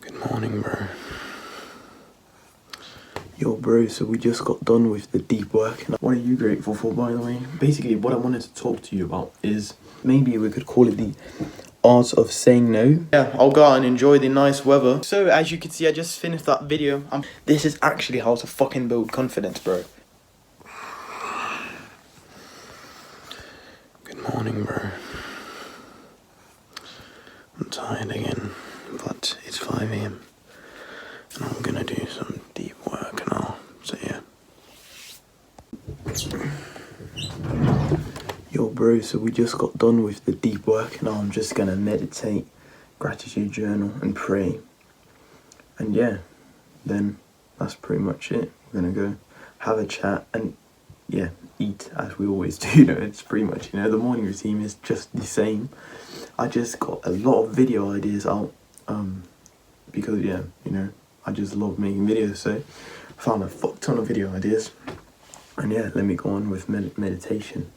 Good morning, bro. Yo, bro, so we just got done with the deep work. What are you grateful for, by the way? Basically, what I wanted to talk to you about is maybe we could call it the art of saying no. Yeah, I'll go out and enjoy the nice weather. So, as you can see, I just finished that video. This is actually how to fucking build confidence, bro. Good morning, bro. I'm tired again, but it's 5 AM. And I'm gonna do some deep work now, so yeah. Yo, bro, so we just got done with the deep work. Now I'm just gonna meditate, gratitude journal, and pray. And yeah, then that's pretty much it. We're gonna go have a chat and yeah, eat as we always do. You know, it's pretty much, you know, the morning routine is just the same. I just got a lot of video ideas out because yeah, you know, I just love making videos, so I found a fuck ton of video ideas. And yeah, let me go on with meditation.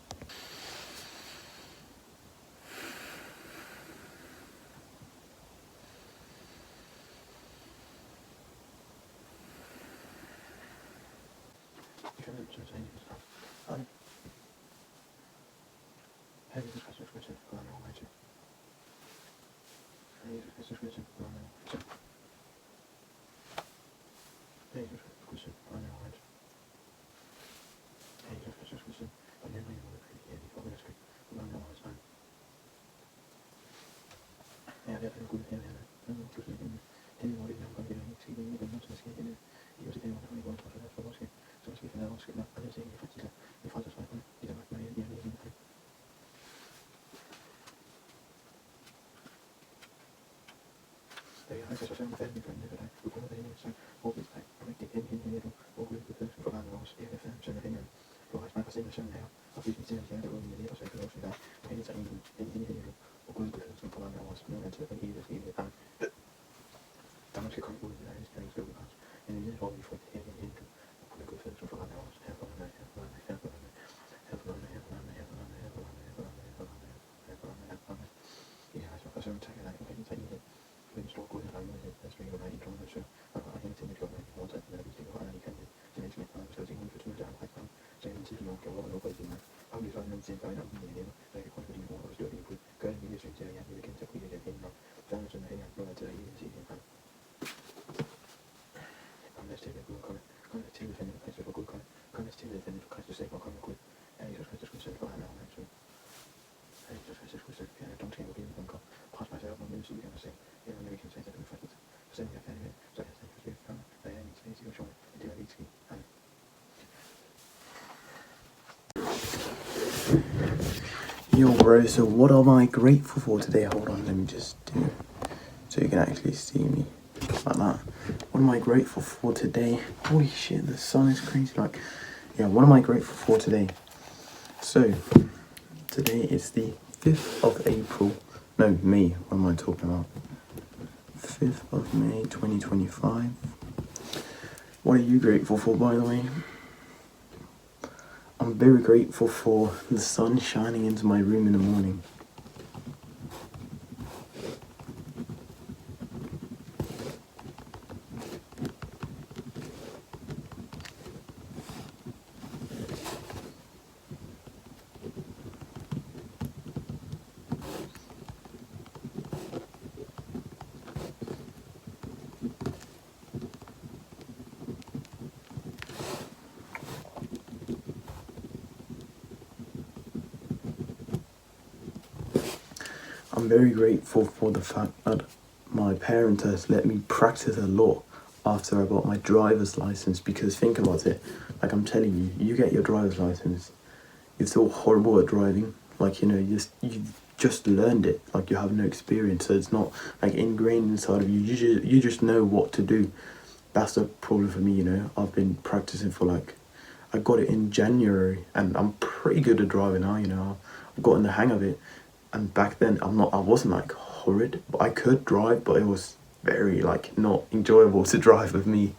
Yo, bro, so what am I grateful for today? Hold on, let me just do it so you can actually see me like that. What am I grateful for today? Holy shit, the sun is crazy. Like, yeah, what am I grateful for today? So, today is the 5th of April. No, May. What am I talking about? 5th of May, 2025. What are you grateful for, by the way? I'm very grateful for the sun shining into my room in the morning. I'm very grateful for the fact that my parents has let me practice a lot after I got my driver's license, because think about it, like I'm telling you, you get your driver's license, you're still horrible at driving, like, you know, you just learned it, like you have no experience, so it's not like ingrained inside of you, you just know what to do. That's the problem for me, you know. I've been practicing for like, I got it in January and I'm pretty good at driving now, you know, I've gotten the hang of it. And back then I wasn't like horrid, but I could drive, but it was very like not enjoyable to drive with me.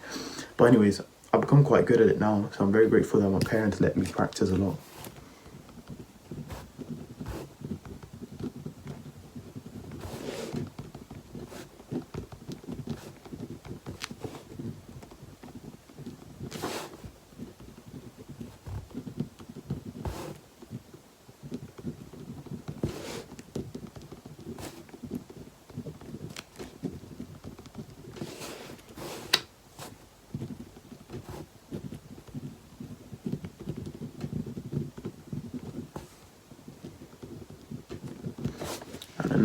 But anyways, I've become quite good at it now, so I'm very grateful that my parents let me practice a lot.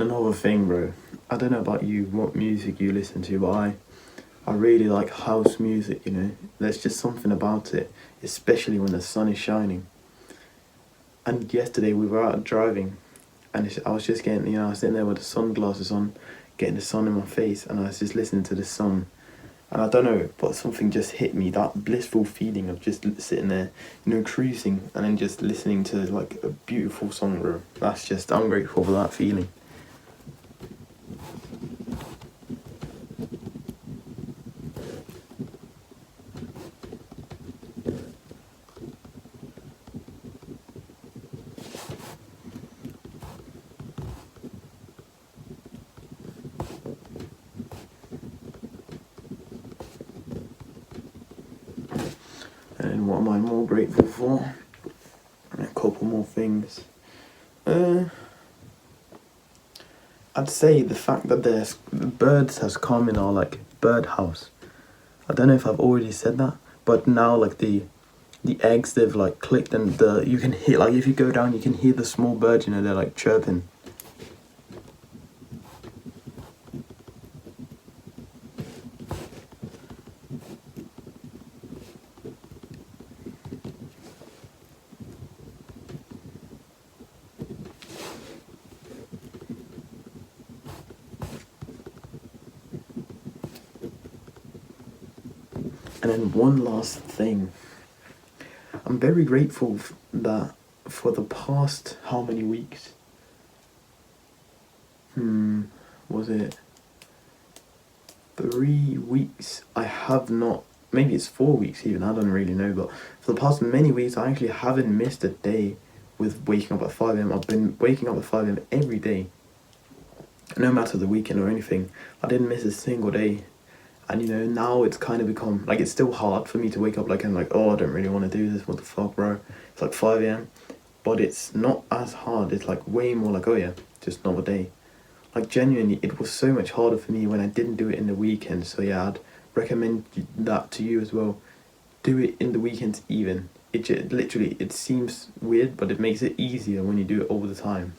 another thing, bro. I don't know about you, what music you listen to, but I really like house music, you know. There's just something about it, especially when the sun is shining. And yesterday we were out driving, and I was just getting, I was sitting there with the sunglasses on, getting the sun in my face, and I was just listening to the song. And I don't know, but something just hit me, that blissful feeling of just sitting there, cruising, and then just listening to like a beautiful song, bro. I'm grateful for that feeling. And what am I more grateful for? A couple more things. I'd say the fact that there's birds has come in our like bird house. I don't know if I've already said that, but now like the eggs they've like clicked, and you can hear, like if you go down you can hear the small birds, they're like chirping. And then one last thing. I'm very grateful that for the past how many weeks? Was it 3 weeks? I have not, maybe it's 4 weeks even, I don't really know, but for the past many weeks I actually haven't missed a day with waking up at 5 a.m. I've been waking up at 5 a.m. every day, no matter the weekend or anything. I didn't miss a single day. And now it's kind of become, like, it's still hard for me to wake up, like, I'm like, oh, I don't really want to do this, what the fuck, bro. It's like 5 a.m. But it's not as hard, it's like way more like, oh yeah, just another day. Like, genuinely, it was so much harder for me when I didn't do it in the weekend. So yeah, I'd recommend that to you as well. Do it in the weekends even. Literally, it seems weird, but it makes it easier when you do it all the time.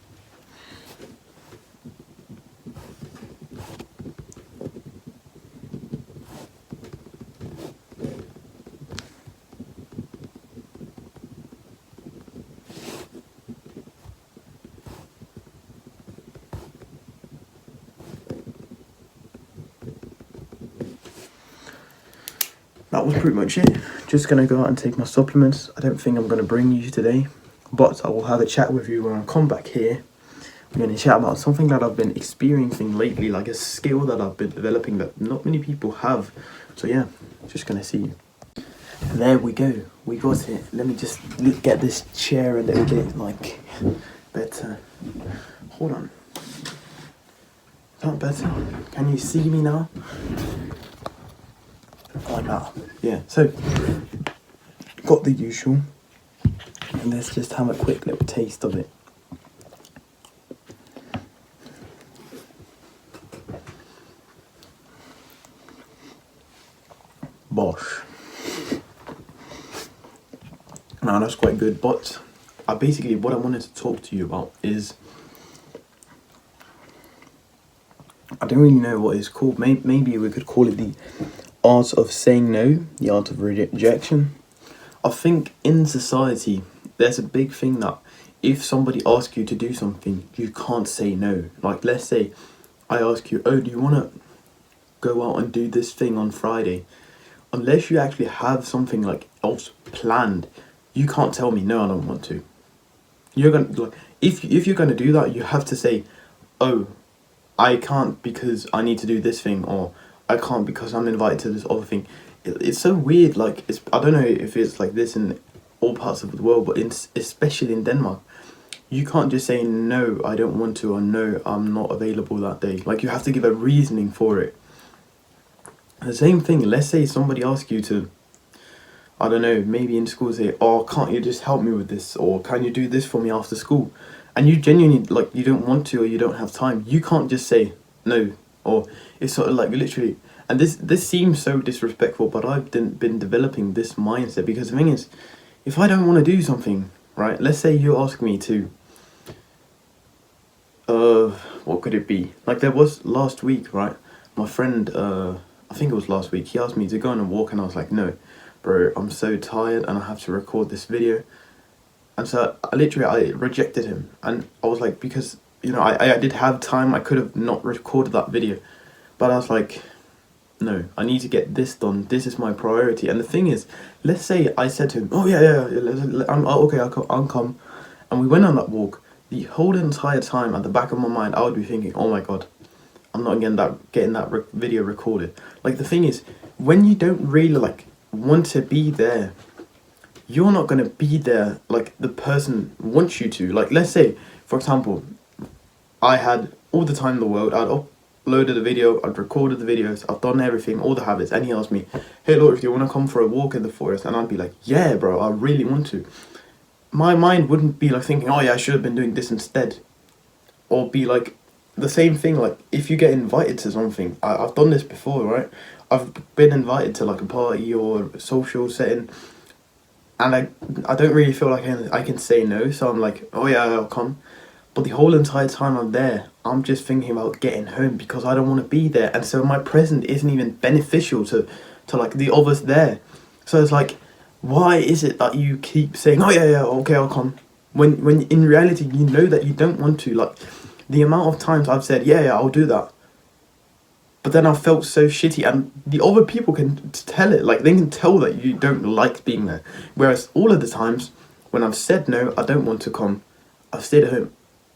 That was pretty much it. Just gonna go out and take my supplements. I don't think I'm gonna bring you today, but I will have a chat with you when I come back here. I'm gonna chat about something that I've been experiencing lately, like a skill that I've been developing that not many people have. So yeah, just gonna see you. There we go. We got it. Let me just get this chair a little bit like better. Hold on. Not better. Can you see me now? Like that. Yeah, so got the usual, and let's just have a quick little taste of it. Bosh. Now that's quite good, but basically what I wanted to talk to you about is, I don't really know what it's called. Maybe we could call it the art of saying no, the art of rejection. I think in society, there's a big thing that if somebody asks you to do something, you can't say no. Like, let's say I ask you, oh, do you want to go out and do this thing on Friday? Unless you actually have something like else planned, you can't tell me, no, I don't want to. You're gonna, like, if you're gonna do that, you have to say, oh, I can't because I need to do this thing, or I can't because I'm invited to this other thing. It's so weird. Like, I don't know if it's like this in all parts of the world, but especially in Denmark, you can't just say no, I don't want to, or no, I'm not available that day. Like, you have to give a reasoning for it. The same thing. Let's say somebody asks you to, I don't know, maybe in school say, oh, can't you just help me with this, or can you do this for me after school? And you genuinely, like, you don't want to, or you don't have time. You can't just say no, or it's sort of like literally. And this seems so disrespectful, but I've been developing this mindset, because the thing is, if I don't want to do something, right? Let's say you ask me to what could it be? Like there was last week, right? My friend, I think it was last week, he asked me to go on a walk and I was like, no, bro, I'm so tired and I have to record this video. And so I rejected him. And I was like, because, you know, I did have time, I could have not recorded that video. But I was like, no, I need to get this done. This is my priority. And the thing is, let's say I said to him, oh yeah, okay, I'll come. And we went on that walk. The whole entire time at the back of my mind, I would be thinking, oh my God, I'm not getting that video recorded. Like the thing is, when you don't really like want to be there, you're not going to be there like the person wants you to. Like let's say, for example, I had all the time in the world, I'd uploaded a video, I'd recorded the videos, I've done everything, all the habits, and he asked me, hey Laura, do you want to come for a walk in the forest? And I'd be like, yeah bro, I really want to. My mind wouldn't be like thinking, oh yeah, I should have been doing this instead. Or be like, the same thing, like if you get invited to something, I've done this before, right? I've been invited to like a party or a social setting, and I don't really feel like I can say no, so I'm like, oh yeah, I'll come. But the whole entire time I'm there, I'm just thinking about getting home because I don't want to be there, and so my presence isn't even beneficial to like the others there. So it's like, why is it that you keep saying, oh yeah, okay, I'll come, when in reality you know that you don't want to? Like the amount of times I've said, yeah, I'll do that, but then I felt so shitty, and the other people can tell it, like they can tell that you don't like being there. Whereas all of the times when I've said no, I don't want to come, I've stayed at home,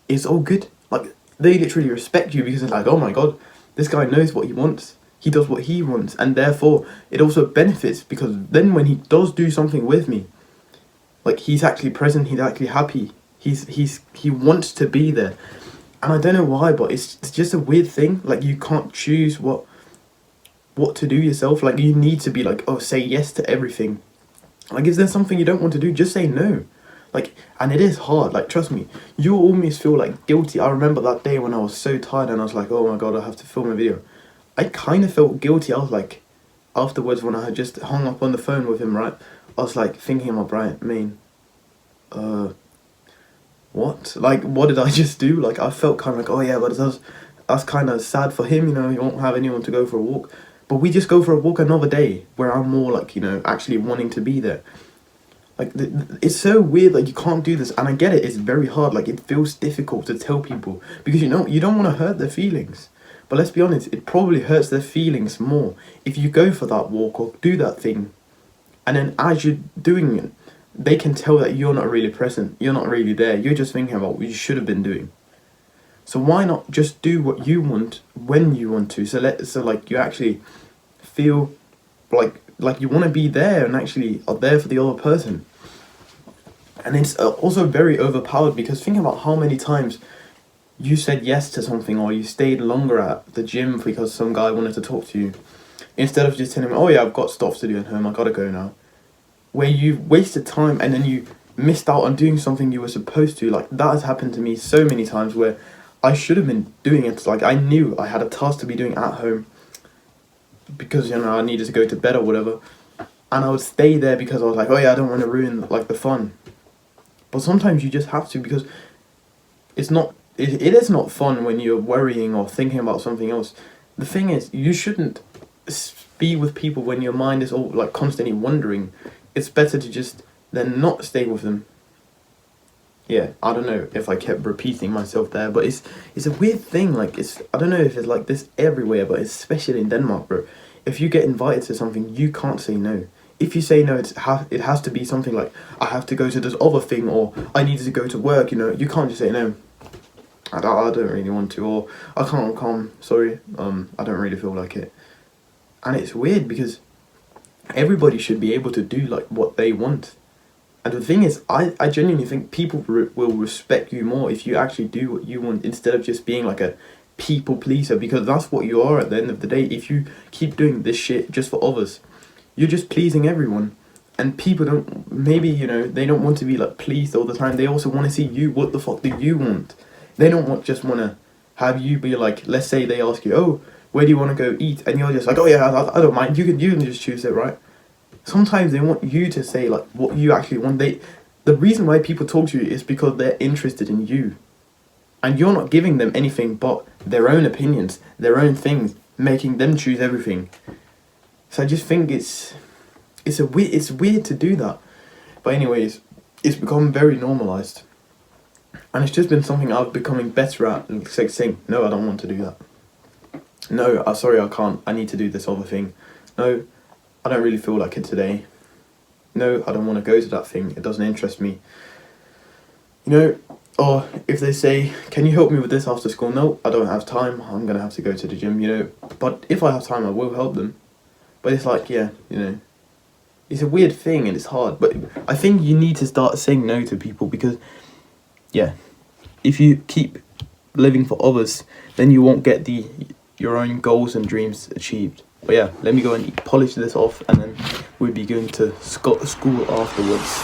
it's all good. Like they literally respect you because it's like, oh my God, this guy knows what he wants. He does what he wants, and therefore it also benefits because then when he does do something with me, like he's actually present, he's actually happy, he wants to be there. And I don't know why, but it's just a weird thing. Like you can't choose what to do yourself. Like you need to be like, oh, say yes to everything. Like if there's something you don't want to do, just say no. Like, and it is hard, like trust me, you almost feel like guilty. I remember that day when I was so tired and I was like, oh my God, I have to film a video. I kind of felt guilty. I was like, afterwards when I had just hung up on the phone with him, right, I was like thinking in my brain, what? Like, what did I just do? Like, I felt kind of like, oh yeah, but that's kind of sad for him, you know, he won't have anyone to go for a walk. But we just go for a walk another day where I'm more like, you know, actually wanting to be there. Like, it's so weird, like, you can't do this. And I get it, it's very hard. Like, it feels difficult to tell people because, you know, you don't want to hurt their feelings. But let's be honest, it probably hurts their feelings more if you go for that walk or do that thing, and then as you're doing it, they can tell that you're not really present, you're not really there, you're just thinking about what you should have been doing. So why not just do what you want when you want to? So like you actually feel like you want to be there and actually are there for the other person. And it's also very overpowered because think about how many times you said yes to something or you stayed longer at the gym because some guy wanted to talk to you, instead of just telling him, oh yeah, I've got stuff to do at home, I gotta go now. Where you've wasted time and then you missed out on doing something you were supposed to. Like that has happened to me so many times where I should have been doing it. Like I knew I had a task to be doing at home because, you know, I needed to go to bed or whatever, and I would stay there because I was like, oh yeah, I don't want to ruin like the fun. But sometimes you just have to, because it is not fun when you're worrying or thinking about something else. The thing is, you shouldn't be with people when your mind is all like constantly wandering. It's better to just then not stay with them. Yeah, I don't know if I kept repeating myself there, but it's a weird thing. Like I don't know if it's like this everywhere, but especially in Denmark, bro. If you get invited to something, you can't say no. If you say no, it has to be something like, I have to go to this other thing, or I need to go to work, you know. You can't just say no. I don't really want to, or I can't come, sorry, I don't really feel like it. And it's weird because everybody should be able to do like what they want. And the thing is, I genuinely think people will respect you more if you actually do what you want instead of just being like a people pleaser, because that's what you are at the end of the day. If you keep doing this shit just for others, you're just pleasing everyone. And people don't, maybe, you know, they don't want to be like pleased all the time. They also want to see you, what the fuck do you want? They don't just want to have you be like, let's say they ask you, oh, where do you want to go eat? And you're just like, oh yeah, I don't mind. You can just choose it, right? Sometimes they want you to say like what you actually want. The reason why people talk to you is because they're interested in you. and you're not giving them anything but their own opinions, their own things, making them choose everything. So I just think it's weird to do that. But anyways, it's become very normalized, and it's just been something I've becoming better at. Like saying, no, I don't want to do that. No, I'm sorry, I can't. I need to do this other thing. No, I don't really feel like it today. No, I don't want to go to that thing. It doesn't interest me. You know, or if they say, can you help me with this after school? No, I don't have time. I'm going to have to go to the gym, you know. But if I have time, I will help them. But it's like, yeah, you know, it's a weird thing and it's hard. But I think you need to start saying no to people because, yeah, if you keep living for others, then you won't get your own goals and dreams achieved. But yeah, let me go and polish this off, and then we'll be going to school afterwards.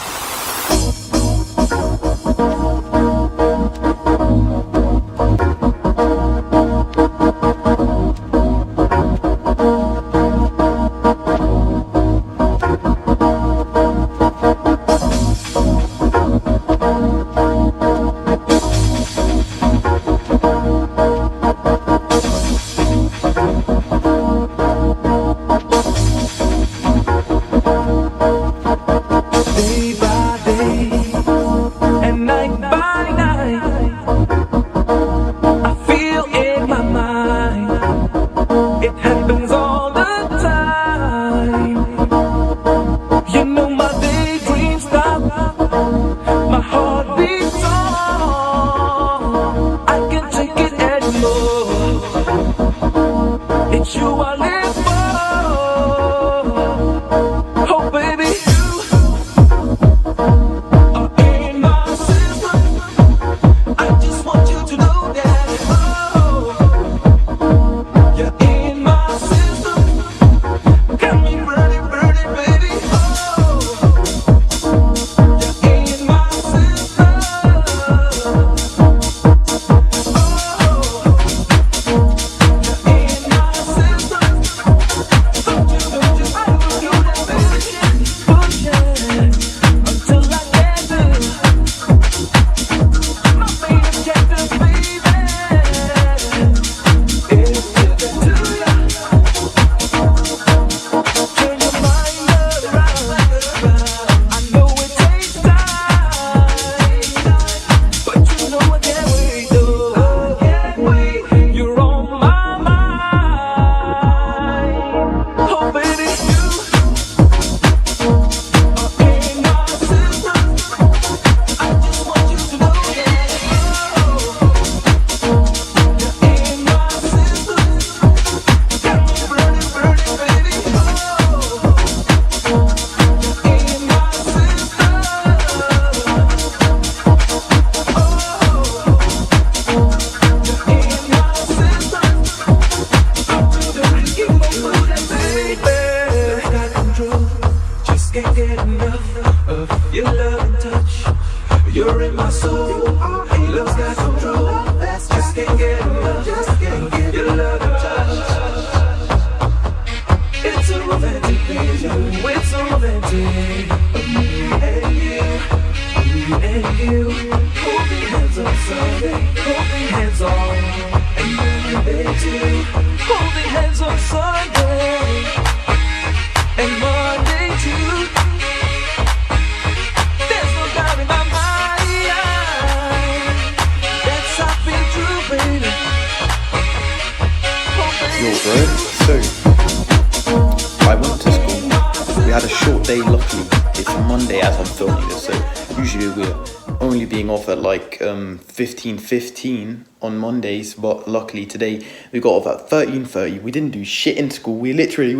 Off at like 15:15 on Mondays, but luckily today we got off at 13:30. We didn't do shit in school. We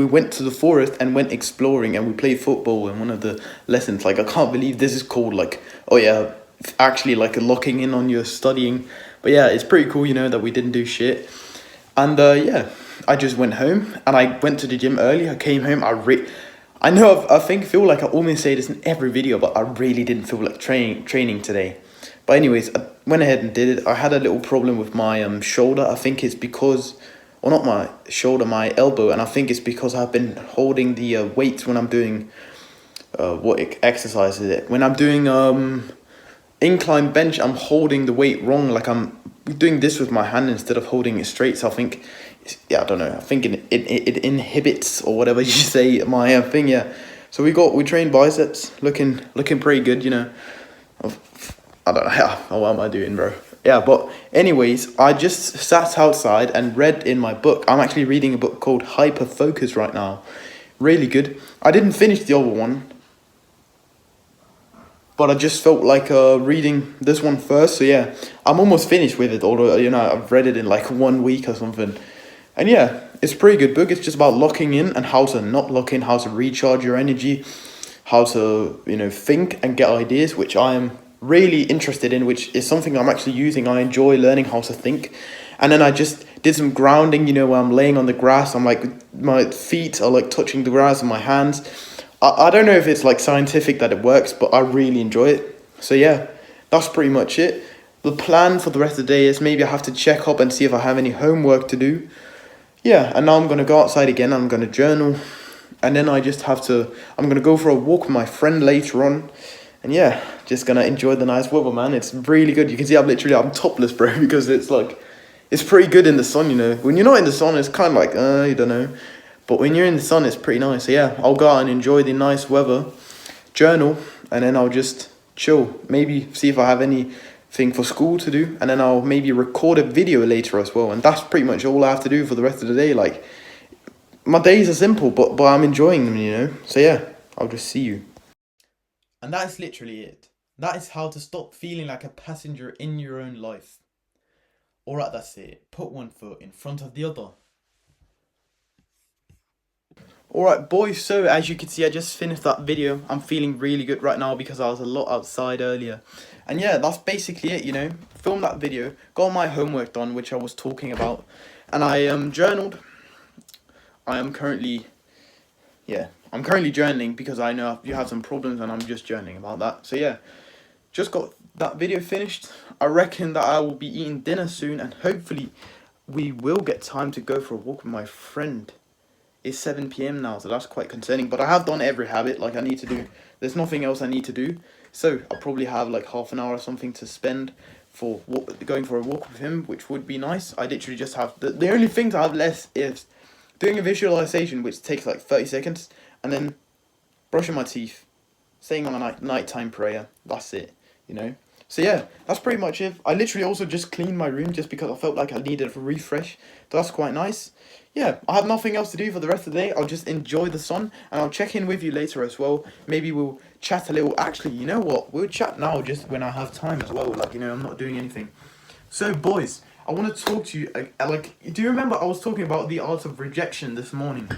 went to the forest and went exploring, and we played football in one of the lessons. Like, I can't believe this is called like, oh yeah, actually like locking in on your studying. But yeah, it's pretty cool, you know, that we didn't do shit. And yeah, I just went home and I went to the gym early. I came home, I know I feel like I almost say this in every video, but I really didn't feel like training today. But anyways, I went ahead and did it. I had a little problem with my shoulder. I think it's because, or not my shoulder, my elbow. And I think it's because I've been holding the weights when I'm doing, what exercise is it? When I'm doing incline bench, I'm holding the weight wrong. Like I'm doing this with my hand instead of holding it straight. So I think, yeah, I don't know. I think it inhibits or whatever you say my thing. Yeah. So we train biceps, looking pretty good. You know. I don't know. Yeah, what am I doing, bro? Yeah, but anyways, I just sat outside and read in my book. I'm actually reading a book called Hyper Focus right now. Really good. I didn't finish the other one, but I just felt like reading this one first. So yeah, I'm almost finished with it. Although I've read it in like 1 week or something, and yeah, it's a pretty good book. It's just about locking in and how to not lock in, how to recharge your energy, how to think and get ideas, which I am really interested in, which is something I'm actually using. I enjoy learning how to think. And then I just did some grounding, where I'm laying on the grass. I'm like, my feet are like touching the grass and my hands. I don't know if it's like scientific that it works, but I really enjoy it. So yeah, that's pretty much it. The plan for the rest of the day is maybe I have to check up and see if I have any homework to do. Yeah, and now I'm going to go outside again. I'm going to journal. And then I'm going to go for a walk with my friend later on. And yeah, just going to enjoy the nice weather, man. It's really good. You can see I'm topless, bro, because it's pretty good in the sun, When you're not in the sun, it's kind of like, you don't know. But when you're in the sun, it's pretty nice. So yeah, I'll go out and enjoy the nice weather, journal, and then I'll just chill. Maybe see if I have anything for school to do. And then I'll maybe record a video later as well. And that's pretty much all I have to do for the rest of the day. Like, my days are simple, but I'm enjoying them, So yeah, I'll just see you. And that is literally it. That is how to stop feeling like a passenger in your own life. Alright, that's it. Put one foot in front of the other. Alright boys, so as you can see, I just finished that video. I'm feeling really good right now because I was a lot outside earlier. And yeah, that's basically it, Filmed that video, got my homework done, which I was talking about. And I journaled. I'm currently journaling because I know you have some problems and I'm just journaling about that. So yeah, just got that video finished. I reckon that I will be eating dinner soon and hopefully we will get time to go for a walk with my friend. It's 7 p.m. now, so that's quite concerning. But I have done every habit like I need to do. There's nothing else I need to do. So I'll probably have like half an hour or something to spend for going for a walk with him, which would be nice. I literally just have... The only things I have left is doing a visualization, which takes like 30 seconds. And then brushing my teeth, saying my nighttime prayer. That's it, So yeah, that's pretty much it. I literally also just cleaned my room just because I felt like I needed a refresh. So that's quite nice. Yeah, I have nothing else to do for the rest of the day. I'll just enjoy the sun and I'll check in with you later as well. Maybe we'll chat a little. Actually, you know what? We'll chat now just when I have time as well. Like, I'm not doing anything. So boys, I want to talk to you. Do you remember I was talking about the art of rejection this morning?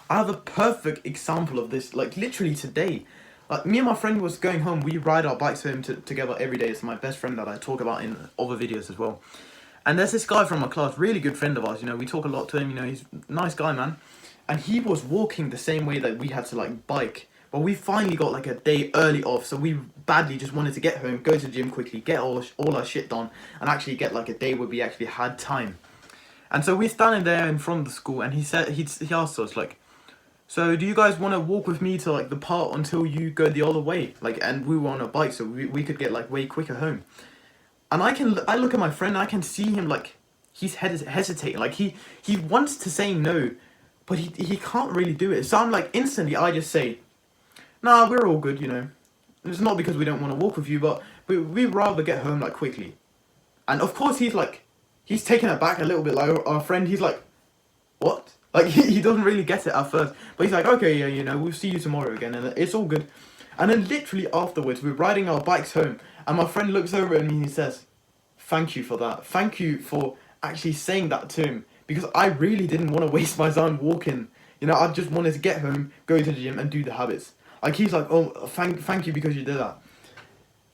I have a perfect example of this, like literally today. Like me and my friend was going home. We ride our bikes home together every day. It's my best friend that I talk about in other videos as well. And there's this guy from my class, really good friend of ours. We talk a lot to him. He's a nice guy, man. And he was walking the same way that we had to like bike. But we finally got like a day early off, so we badly just wanted to get home, go to the gym quickly, get all our shit done, and actually get like a day where we actually had time. And so we're standing there in front of the school, and he asked us like, so do you guys want to walk with me to like the park until you go the other way? Like, and we were on a bike, so we could get like way quicker home. And I look at my friend, and I can see him like he's hesitating, like he wants to say no, but he can't really do it. So I'm like instantly I just say, nah, we're all good, It's not because we don't want to walk with you, but we'd rather get home like quickly. And of course he's taken aback a little bit, like our friend. He's like, what? Like, he doesn't really get it at first. But he's like, okay, yeah, we'll see you tomorrow again. And it's all good. And then literally afterwards, we're riding our bikes home. And my friend looks over at me and he says, thank you for that. Thank you for actually saying that to him. Because I really didn't want to waste my time walking. I just wanted to get home, go to the gym and do the habits. Like, he's like, oh, thank you because you did that.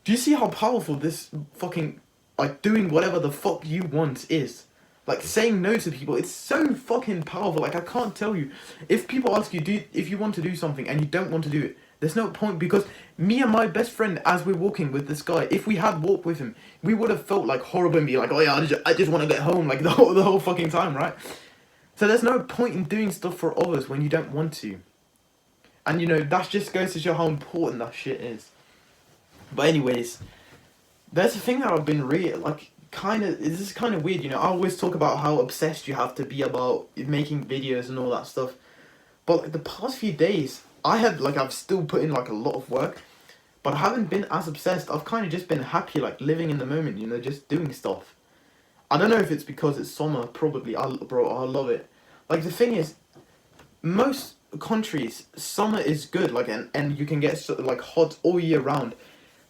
Do you see how powerful this fucking, like, doing whatever the fuck you want is? Like, saying no to people, it's so fucking powerful. Like, I can't tell you. If people ask you, if you want to do something and you don't want to do it, there's no point, because me and my best friend, as we're walking with this guy, if we had walked with him, we would have felt like horrible and be like, oh yeah, I just want to get home, like the whole fucking time, right? So there's no point in doing stuff for others when you don't want to. And that just goes to show how important that shit is. But anyways, there's a thing that I've been like, this is kind of weird, you know. I always talk about how obsessed you have to be about making videos and all that stuff. But like the past few days, I've still put in like a lot of work, but I haven't been as obsessed. I've kind of just been happy, like living in the moment, you know, just doing stuff. I don't know if it's because it's summer, probably. I love it. Like the thing is, most countries, summer is good, like, and you can get like hot all year round.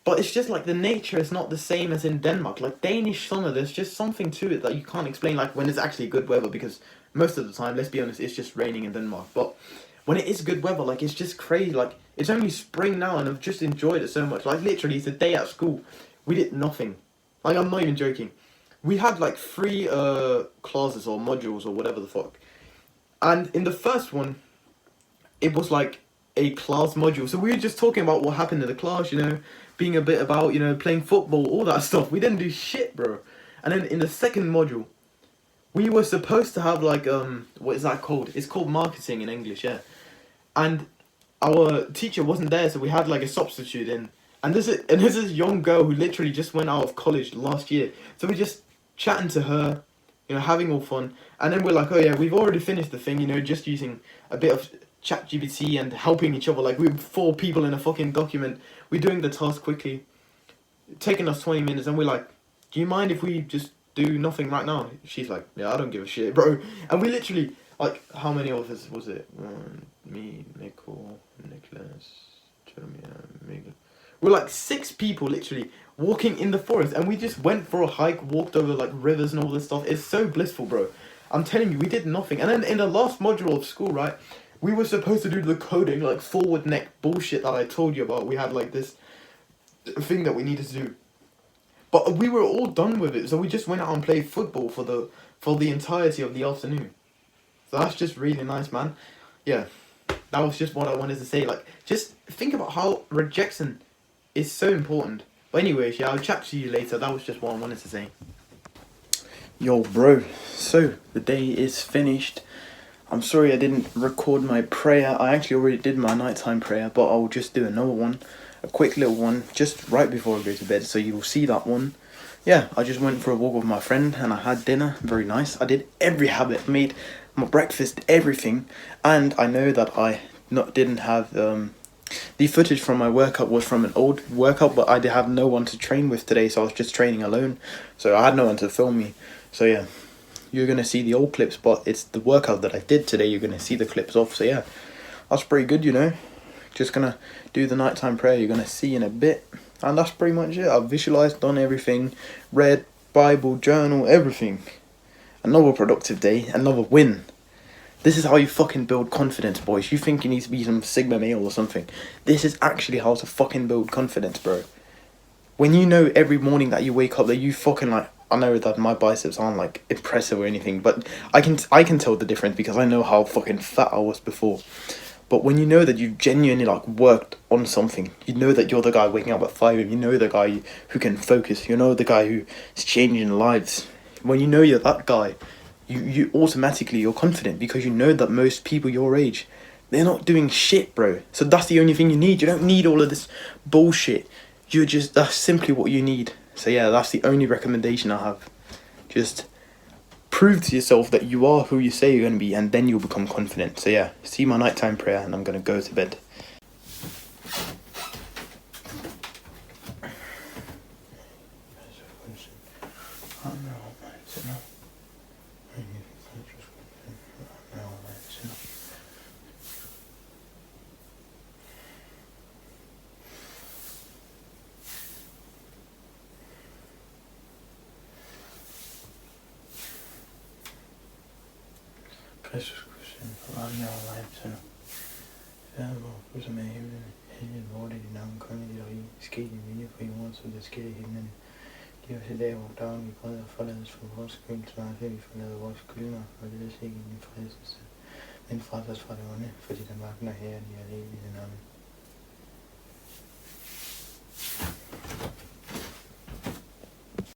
But it's just like the nature is not the same as in Denmark. Like Danish summer, there's just something to it that you can't explain. Like when it's actually good weather, because most of the time, let's be honest, it's just raining in Denmark. But when it is good weather, like it's just crazy. Like it's only spring now, and I've just enjoyed it so much. Like literally, it's a day at school. We did nothing. Like I'm not even joking. We had like three classes or modules or whatever the fuck. And in the first one, it was like a class module. So we were just talking about what happened in the class, you know, being a bit about, you know, playing football, all that stuff. We didn't do shit, bro. And then in the second module, we were supposed to have like what is that called? It's called marketing in English, yeah. And our teacher wasn't there, so we had like a substitute in. And this is young girl who literally just went out of college last year. So we just chatting to her, you know, having all fun. And then we're like, oh yeah, we've already finished the thing, you know, just using a bit of ChatGPT and helping each other. Like we're four people in a fucking document. We're doing the task quickly, taking us 20 minutes, and we're like, do you mind if we just do nothing right now? She's like, yeah, I don't give a shit, bro. And we literally, like, how many of us was it? Me, Nicole, Nicholas, Jeremiah, Miguel. We're like six people literally walking in the forest, and we just went for a hike, walked over like rivers and all this stuff. It's so blissful, bro. I'm telling you, we did nothing. And then in the last module of school, right, we were supposed to do the coding, like forward neck bullshit that I told you about. We had like this thing that we needed to do. But we were all done with it, so we just went out and played football for the entirety of the afternoon. So that's just really nice, man. Yeah, that was just what I wanted to say. Like, just think about how rejection is so important. But anyways, yeah, I'll chat to you later. That was just what I wanted to say. Yo, bro. So the day is finished. I'm sorry I didn't record my prayer. I actually already did my nighttime prayer, but I'll just do another one, a quick little one, just right before I go to bed. So you will see that one. Yeah, I just went for a walk with my friend and I had dinner. Very nice. I did every habit, made my breakfast, everything, and I know that I didn't have the footage from my workout was from an old workout, but I did have no one to train with today, so I was just training alone. So I had no one to film me. So yeah, you're gonna see the old clips, but it's the workout that I did today. You're gonna see the clips off. So yeah, that's pretty good, you know. Just gonna do the nighttime prayer. You're gonna see in a bit, and that's pretty much it. I've visualized, done everything, read Bible, journal, everything. Another productive day, another win. This is how you fucking build confidence, boys. You think you need to be some Sigma male or something. This is actually how to fucking build confidence, bro. When you know every morning that you wake up that you fucking like, I know that my biceps aren't like impressive or anything, but I can tell the difference because I know how fucking fat I was before. But when you know that you've genuinely like worked on something, you know that you're the guy waking up at 5 a.m. You know the guy who can focus. You know the guy who is changing lives. When you know you're that guy, you automatically you're confident because you know that most people your age, they're not doing shit, bro. So that's the only thing you need. You don't need all of this bullshit. That's simply what you need. So yeah, that's the only recommendation I have. Just prove to yourself that you are who you say you're going to be, and then you'll become confident. So yeah, see my nighttime prayer, and I'm going to go to bed. Jesus Kristus, forvandling over mig til Fader vor, du som er i himlen, helliget vort i dit navn, kom i dit rige, ske din vilje på jorden, som det sker i himlen. Giv os i dag vores daglige brød, og forlad os for vores skyld, så meget vi forlader vores skyldner, og led os ikke ind i fristelse, men fras os fra det onde, fordi der magten er herren i evigheden. Amen.